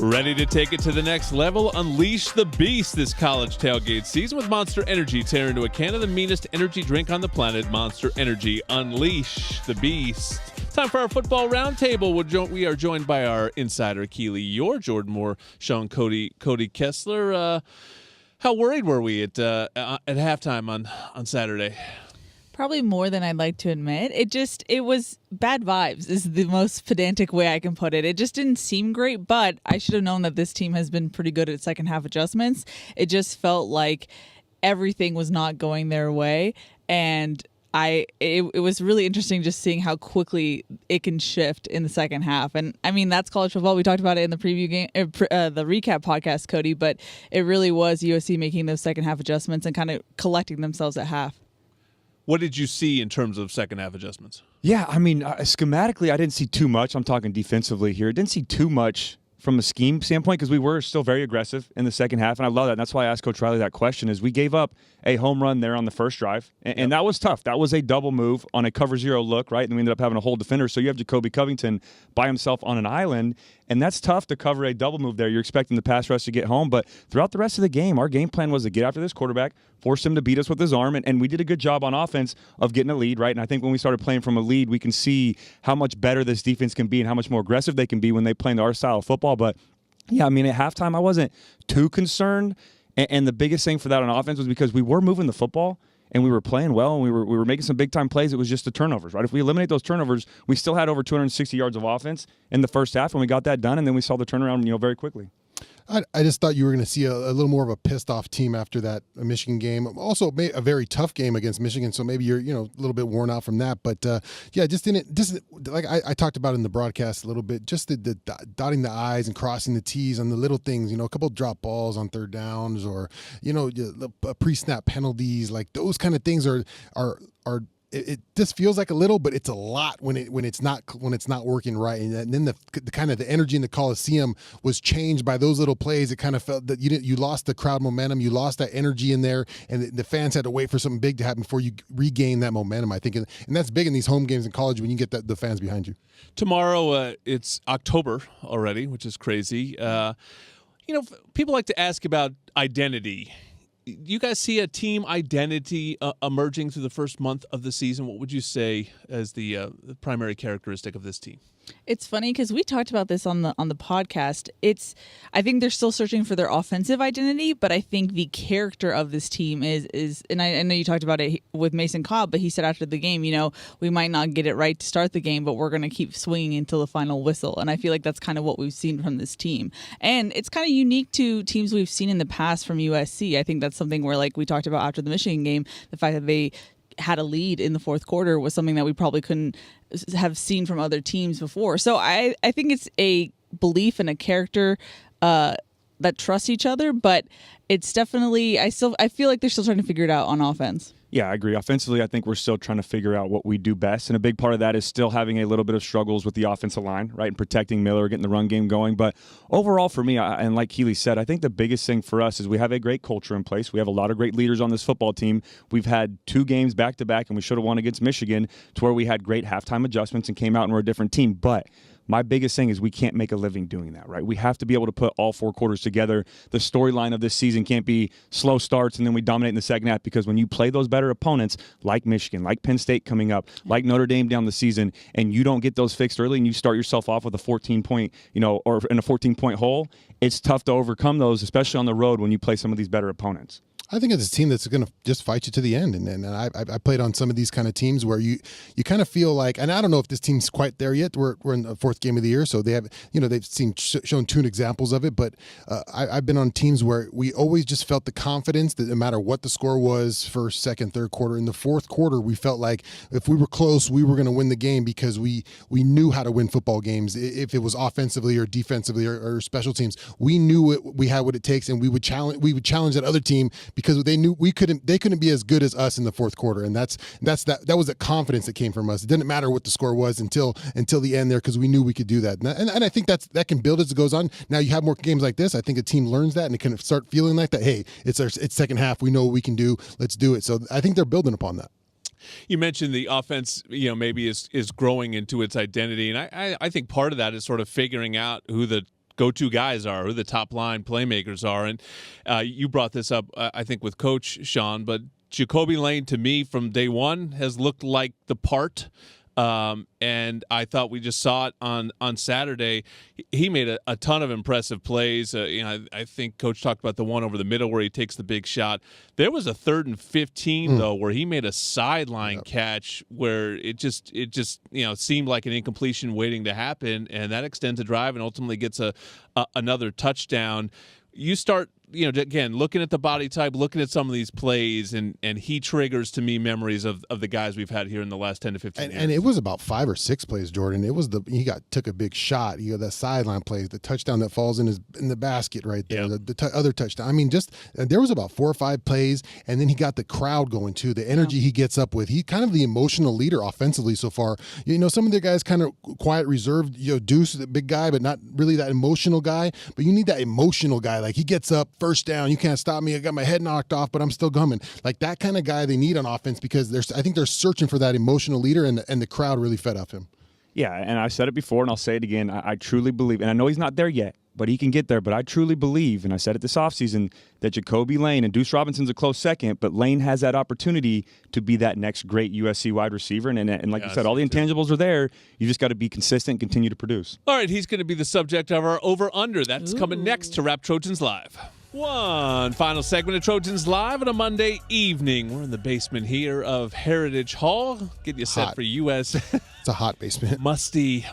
Ready to take it to the next level? Unleash the beast this college tailgate season with Monster Energy. Tear into a can of the meanest energy drink on the planet. Monster Energy. Unleash the beast. Time for our football roundtable. We are joined by our insider, Keely Yor, Jordan Moore, Sean Cody Kessler. How worried were we at halftime on Saturday? Probably more than I'd like to admit. It was bad vibes is the most pedantic way I can put it. It just didn't seem great, but I should have known that this team has been pretty good at second half adjustments. It just felt like everything was not going their way, and it was really interesting just seeing how quickly it can shift in the second half. And I mean, that's college football. We talked about it in the preview game, the recap podcast, Cody, but it really was USC making those second half adjustments and kind of collecting themselves at half. What did you see in terms of second half adjustments? Yeah, I mean, schematically, I didn't see too much. I'm talking defensively here. I didn't see too much from a scheme standpoint because we were still very aggressive in the second half, and I love that. And that's why I asked Coach Riley that question is we gave up a home run there on the first drive, and that was tough. That was a double move on a cover zero look, right? And we ended up having a whole defender. So you have Jacoby Covington by himself on an island, and that's tough to cover a double move there. You're expecting the pass rush to get home, but throughout the rest of the game, our game plan was to get after this quarterback, force him to beat us with his arm, and we did a good job on offense of getting a lead, right? And I think when we started playing from a lead, we can see how much better this defense can be and how much more aggressive they can be when they play into our style of football. But yeah, I mean, at halftime, I wasn't too concerned. And the biggest thing for that on offense was because we were moving the football and we were playing well and we were making some big-time plays. It was just the turnovers, right? If we eliminate those turnovers, we still had over 260 yards of offense in the first half, and we got that done, and then we saw the turnaround, very quickly. I just thought you were going to see a little more of a pissed-off team after that Michigan game. Also, a very tough game against Michigan, so maybe you're a little bit worn out from that. But just like I talked about in the broadcast a little bit, just the dotting the I's and crossing the T's on the little things. A couple of drop balls on third downs, or pre-snap penalties, like those kind of things are. It just feels like a little, but it's a lot when it's not working right. And then the kind of the energy in the Coliseum was changed by those little plays. It kind of felt that you lost the crowd momentum, you lost that energy in there, and the fans had to wait for something big to happen before you regain that momentum. I think, and that's big in these home games in college when you get the fans behind you. Tomorrow, it's October already, which is crazy. People like to ask about identity. You guys see a team identity emerging through the first month of the season? What would you say as the primary characteristic of this team? It's funny because we talked about this on the podcast. I think they're still searching for their offensive identity, but I think the character of this team is and I know you talked about it with Mason Cobb, but he said after the game, we might not get it right to start the game, but we're going to keep swinging until the final whistle. And I feel like that's kind of what we've seen from this team. And it's kind of unique to teams we've seen in the past from USC. I think that's something where, like we talked about after the Michigan game, the fact that they had a lead in the fourth quarter was something that we probably couldn't have seen from other teams before. So I think it's a belief and a character that trust each other, but it's definitely I feel like they're still trying to figure it out on offense. Yeah, I agree. Offensively, I think we're still trying to figure out what we do best, and a big part of that is still having a little bit of struggles with the offensive line, right, and protecting Miller, getting the run game going. But overall, for me, and like Keely said, I think the biggest thing for us is we have a great culture in place. We have a lot of great leaders on this football team. We've had 2 games back-to-back, and we should have won against Michigan, to where we had great halftime adjustments and came out and we're a different team. But my biggest thing is we can't make a living doing that, right? We have to be able to put all 4 quarters together. The storyline of this season can't be slow starts and then we dominate in the second half, because when you play those better opponents like Michigan, like Penn State coming up, like Notre Dame down the season, and you don't get those fixed early and you start yourself off with a 14-point, or in a 14-point hole, it's tough to overcome those, especially on the road when you play some of these better opponents. I think it's a team that's going to just fight you to the end. And I played on some of these kind of teams where you kind of feel like, and I don't know if this team's quite there yet. We're in the 4th game of the year, so they have, they've shown 2 examples of it. But I've been on teams where we always just felt the confidence that no matter what the score was, first, second, third quarter, in the fourth quarter, we felt like if we were close, we were going to win the game because we knew how to win football games. If it was offensively or defensively or special teams, we knew we had what it takes, and we would challenge that other team, because they knew they couldn't be as good as us in the fourth quarter, and that was the confidence that came from us. It didn't matter what the score was until the end there, because we knew we could do that, and I think that can build as it goes on. Now you have more games like this. I think a team learns that and it can start feeling like that. Hey, it's second half. We know what we can do. Let's do it. So I think they're building upon that. You mentioned the offense, maybe is growing into its identity, and I think part of that is sort of figuring out who the go-to guys are, who the top line playmakers are. And you brought this up, I think, with Coach Sean, but Jacoby Lane, to me, from day one, has looked like the part. And I thought we just saw it on Saturday. He made a ton of impressive plays. I think Coach talked about the one over the middle where he takes the big shot. There was a 3rd and 15 though, where he made a sideline catch where it just seemed like an incompletion waiting to happen, and that extends a drive and ultimately gets another touchdown. You start, again, looking at the body type, looking at some of these plays, and he triggers to me memories of the guys we've had here in the last 10 to 15 years. And it was about 5 or 6 plays, Jordan. It was took a big shot. That sideline plays, the touchdown that falls in the basket right there, the other touchdown. I mean, there was about 4 or 5 plays, and then he got the crowd going too. The energy he gets up with. He kind of the emotional leader offensively so far. Some of the guys kind of quiet, reserved. Deuce, the big guy, but not really that emotional guy. But you need that emotional guy. Like he gets up, first down, you can't stop me. I got my head knocked off, but I'm still coming. Like that kind of guy they need on offense because I think they're searching for that emotional leader, and the crowd really fed off him. Yeah, and I said it before, and I'll say it again. I truly believe, and I know he's not there yet, but he can get there. But I truly believe, and I said it this offseason, that Jacoby Lane and Deuce Robinson's a close second, but Lane has that opportunity to be that next great USC wide receiver. And like you said, all the intangibles are there. You just got to be consistent and continue to produce. All right, he's going to be the subject of our over-under. That's coming next to wrap Trojans Live. One final segment of Trojans Live on a Monday evening. We're in the basement here of Heritage Hall. Get you set for US. It's a hot basement. musty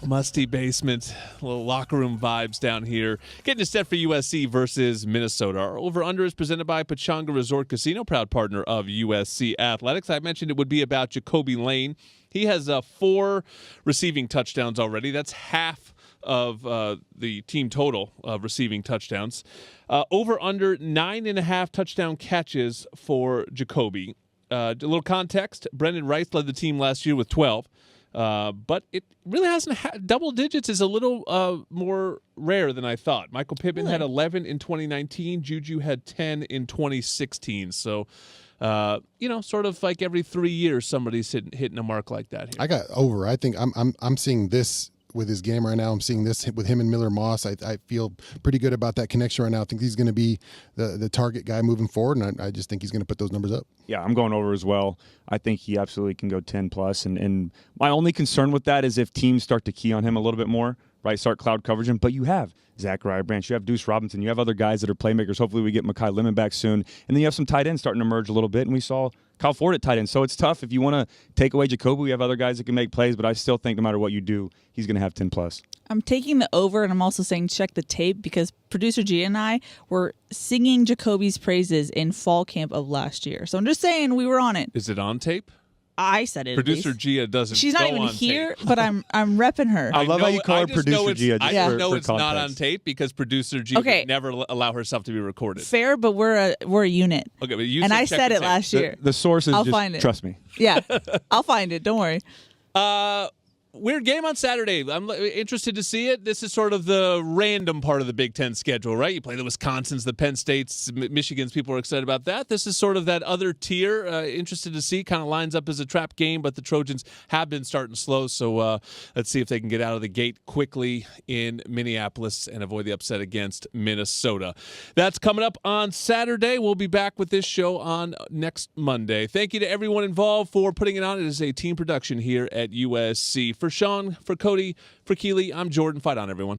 basement. Little locker room vibes down here. Getting you set for USC versus Minnesota. Our over-under is presented by Pechanga Resort Casino, proud partner of USC Athletics. I mentioned it would be about Jacoby Lane. He has 4 receiving touchdowns already. That's half of the team total of receiving touchdowns. Over under 9.5 touchdown catches for Jacoby. A little context, Brendan Rice led the team last year with 12. But it really hasn't double digits is a little more rare than I thought. Michael Pittman had 11 in 2019. Juju had 10 in 2016. So, sort of like every 3 years somebody's hitting a mark like that here. I got over. I think I'm seeing this with his game right now. I'm seeing this with him and Miller Moss. I feel pretty good about that connection right now. I think he's going to be the target guy moving forward, and I just think he's going to put those numbers up. Yeah, I'm going over as well. I think he absolutely can go 10 plus. And my only concern with that is if teams start to key on him a little bit more, right? Start cloud coverage him. But you have Zachariah Branch, you have Deuce Robinson, you have other guys that are playmakers. Hopefully we get Mekhi Lemon back soon. And then you have some tight ends starting to emerge a little bit. And we saw Kyle Ford at tight end. So it's tough. If you want to take away Jacoby, we have other guys that can make plays. But I still think no matter what you do, he's going to have 10 plus. I'm taking the over, and I'm also saying check the tape because producer G and I were singing Jacoby's praises in fall camp of last year. So I'm just saying we were on it. Is it on tape? I said it. Producer Gia doesn't. She's not even here, but I'm repping her. I love how you call her Producer Gia. I know it's not on tape because Producer Gia would never allow herself to be recorded. Fair, but we're a unit. Okay, but you and I said it last year. The source is I'll just find it. Trust me. Yeah, I'll find it. Don't worry. Weird game on Saturday. I'm interested to see it. This is sort of the random part of the Big Ten schedule, right? You play the Wisconsins, the Penn States, Michigans. People are excited about that. This is sort of that other tier. Interested to see. Kind of lines up as a trap game, but the Trojans have been starting slow. So let's see if they can get out of the gate quickly in Minneapolis and avoid the upset against Minnesota. That's coming up on Saturday. We'll be back with this show on next Monday. Thank you to everyone involved for putting it on. It is a team production here at USC. For Sean, for Cody, for Keely, I'm Jordan. Fight on, everyone.